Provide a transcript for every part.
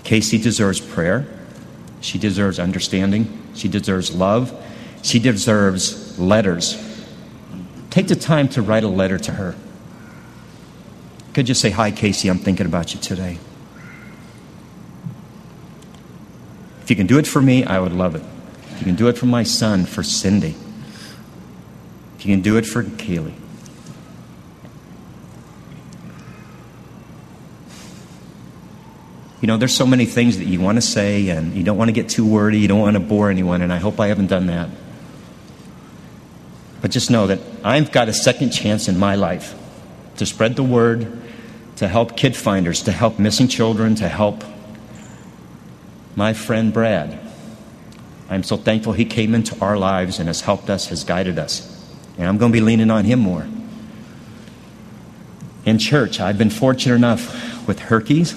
Casey deserves prayer. She deserves understanding. She deserves love. She deserves letters. Take the time to write a letter to her. Could you say, "Hi, Casey, I'm thinking about you today." If you can do it for me, I would love it. If you can do it for my son, for Cindy. If you can do it for Caylee. You know, there's so many things that you want to say, and you don't want to get too wordy. You don't want to bore anyone, and I hope I haven't done that. But just know that I've got a second chance in my life to spread the word, to help kid finders, to help missing children, to help my friend Brad. I'm so thankful he came into our lives and has helped us, has guided us. And I'm going to be leaning on him more. In church, I've been fortunate enough with Herkies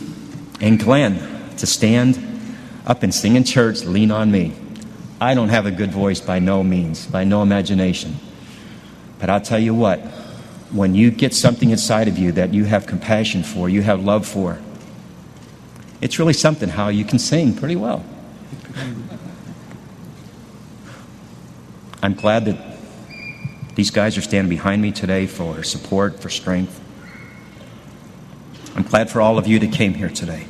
and Glenn to stand up and sing in church, lean on me. I don't have a good voice by no means, by no imagination. But I'll tell you what, when you get something inside of you that you have compassion for, you have love for, it's really something how you can sing pretty well. I'm glad that these guys are standing behind me today for support, for strength. I'm glad for all of you that came here today.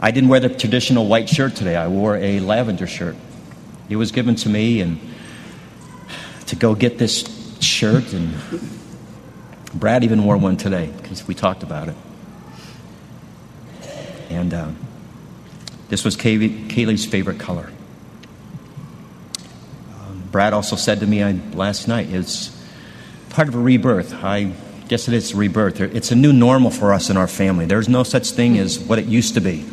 I didn't wear the traditional white shirt today. I wore a lavender shirt. It was given to me and to go get this shirt, and Brad even wore one today because we talked about it. And this was Caylee's favorite color. Brad also said to me last night, it's part of a rebirth. I guess it is a rebirth. It's a new normal for us in our family. There's no such thing as what it used to be.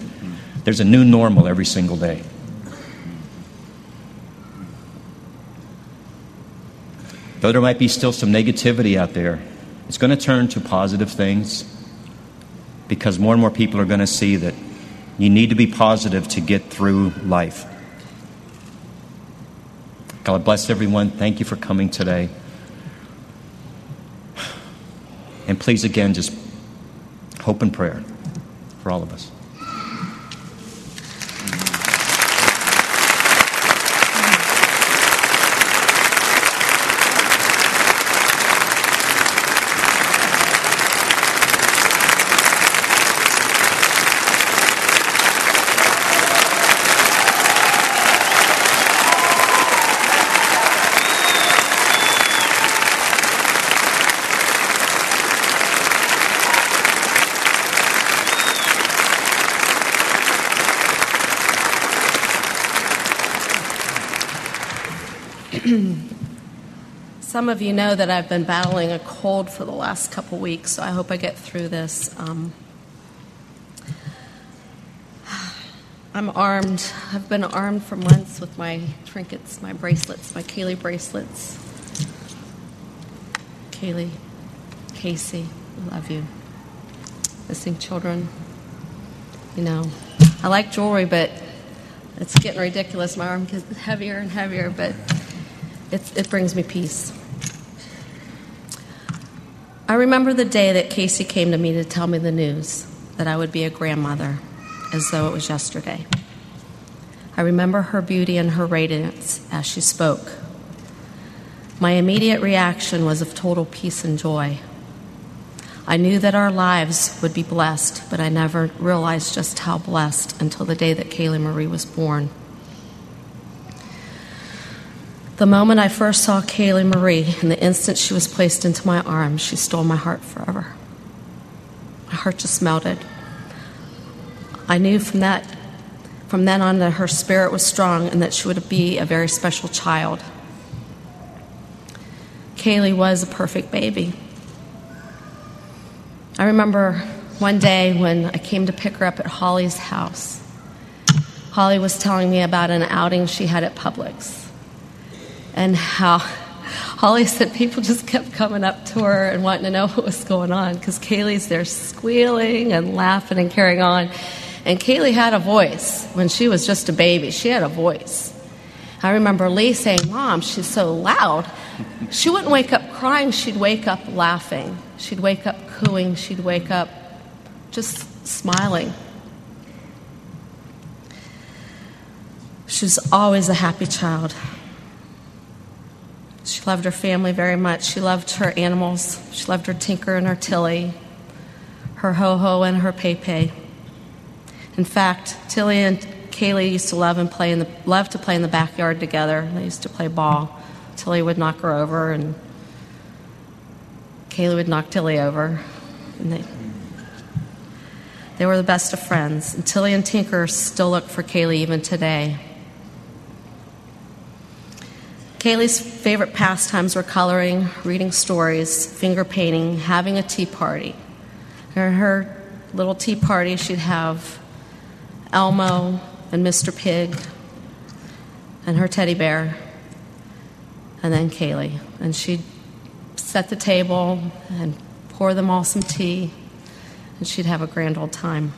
There's a new normal every single day. Though there might be still some negativity out there, it's going to turn to positive things because more and more people are going to see that you need to be positive to get through life. God bless everyone. Thank you for coming today. And please, again, just hope and prayer for all of us. Some of you know that I've been battling a cold for the last couple weeks, so I hope I get through this. I'm armed. I've been armed for months with my trinkets, my bracelets, my Caylee bracelets. Caylee, Casey, I love you. Missing children. You know, I like jewelry, but it's getting ridiculous. My arm gets heavier and heavier, but it brings me peace. I remember the day that Casey came to me to tell me the news that I would be a grandmother, as though it was yesterday. I remember her beauty and her radiance as she spoke. My immediate reaction was of total peace and joy. I knew that our lives would be blessed, but I never realized just how blessed until the day that Caylee Marie was born. The moment I first saw Caylee Marie, and the instant she was placed into my arms, she stole my heart forever. My heart just melted. I knew from then on that her spirit was strong and that she would be a very special child. Caylee was a perfect baby. I remember one day when I came to pick her up at Holly's house. Holly was telling me about an outing she had at Publix. And how Holly said people just kept coming up to her and wanting to know what was going on because Kaylee's there squealing and laughing and carrying on. And Caylee had a voice when she was just a baby. She had a voice. I remember Lee saying, "Mom, she's so loud." She wouldn't wake up crying. She'd wake up laughing. She'd wake up cooing. She'd wake up just smiling. She was always a happy child. She loved her family very much. She loved her animals. She loved her Tinker and her Tilly, her Ho-Ho and her Pei-Pei. In fact, Tilly and Caylee used to love to play in the backyard together. They used to play ball. Tilly would knock her over, and Caylee would knock Tilly over. And they were the best of friends. And Tilly and Tinker still look for Caylee even today. Caylee's favorite pastimes were coloring, reading stories, finger painting, having a tea party. In her little tea party, she'd have Elmo and Mr. Pig and her teddy bear, and then Caylee. And she'd set the table and pour them all some tea, and she'd have a grand old time.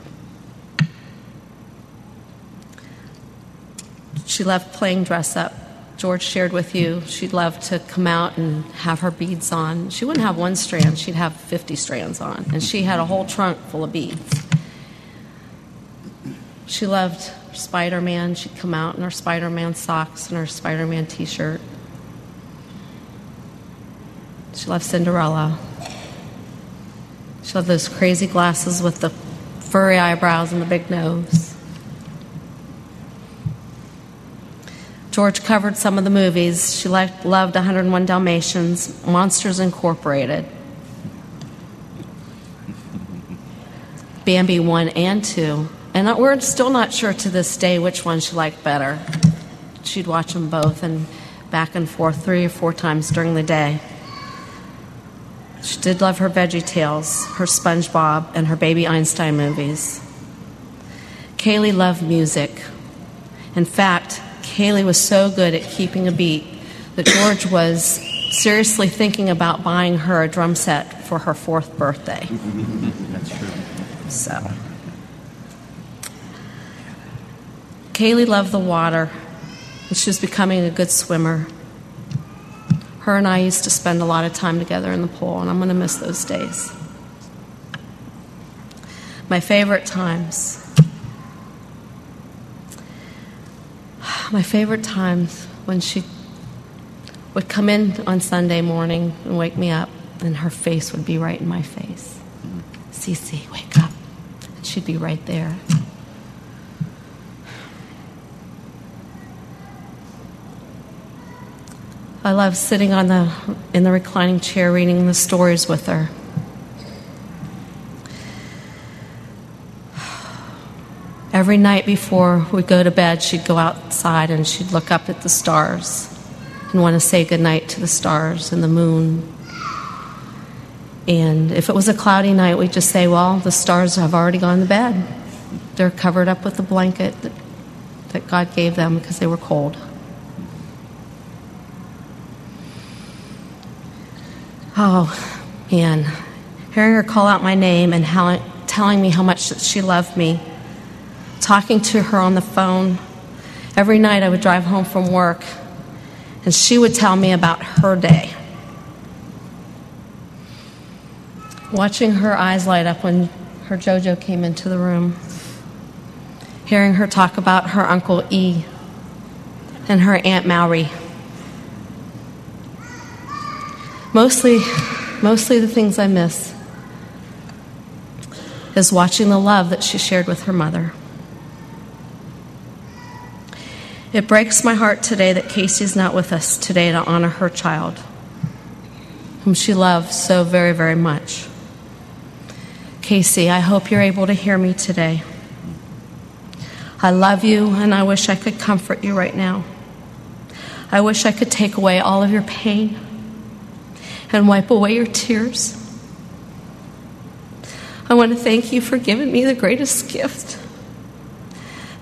She loved playing dress up. George shared with you she'd love to come out and have her beads on. She wouldn't have one strand, she'd have 50 strands on. And she had a whole trunk full of beads. She loved Spider-Man. She'd come out in her Spider-Man socks and her Spider-Man t-shirt. She loved Cinderella. She loved those crazy glasses with the furry eyebrows and the big nose. George covered some of the movies. She loved 101 Dalmatians, Monsters Incorporated, Bambi 1 and 2. And we're still not sure to this day which one she liked better. She'd watch them both and back and forth 3 or 4 times during the day. She did love her Veggie Tales, her SpongeBob, and her Baby Einstein movies. Caylee loved music. In fact, Caylee was so good at keeping a beat that George was seriously thinking about buying her a drum set for her 4th birthday. That's true. So, Caylee loved the water, and she was becoming a good swimmer. Her and I used to spend a lot of time together in the pool, and I'm going to miss those days. My favorite times when she would come in on Sunday morning and wake me up, and her face would be right in my face. Cece, wake up. And she'd be right there. I love sitting in the reclining chair reading the stories with her. Every night before we'd go to bed, she'd go outside and she'd look up at the stars and want to say goodnight to the stars and the moon. And if it was a cloudy night, we'd just say, well, the stars have already gone to bed. They're covered up with the blanket that God gave them because they were cold. Oh, man. Hearing her call out my name and telling me how much that she loved me, talking to her on the phone. Every night I would drive home from work, and she would tell me about her day. Watching her eyes light up when her JoJo came into the room. Hearing her talk about her Uncle E and her Aunt Maury. Mostly the things I miss is watching the love that she shared with her mother. It breaks my heart today that Casey's not with us today to honor her child, whom she loved so very, very much. Casey, I hope you're able to hear me today. I love you, and I wish I could comfort you right now. I wish I could take away all of your pain and wipe away your tears. I want to thank you for giving me the greatest gift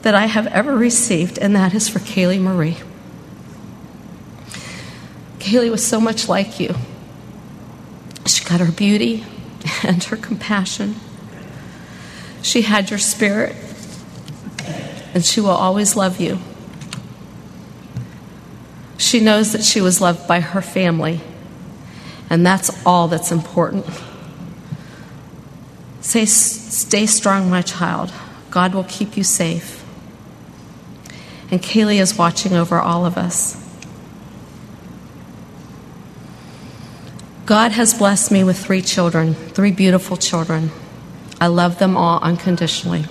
that I have ever received, and that is for Caylee Marie. Caylee was so much like you. She got her beauty and her compassion. She had your spirit, and she will always love you. She knows that she was loved by her family, and that's all that's important. So Stay strong, my child. God will keep you safe. And Caylee is watching over all of us. God has blessed me with 3 children, 3 beautiful children. I love them all unconditionally.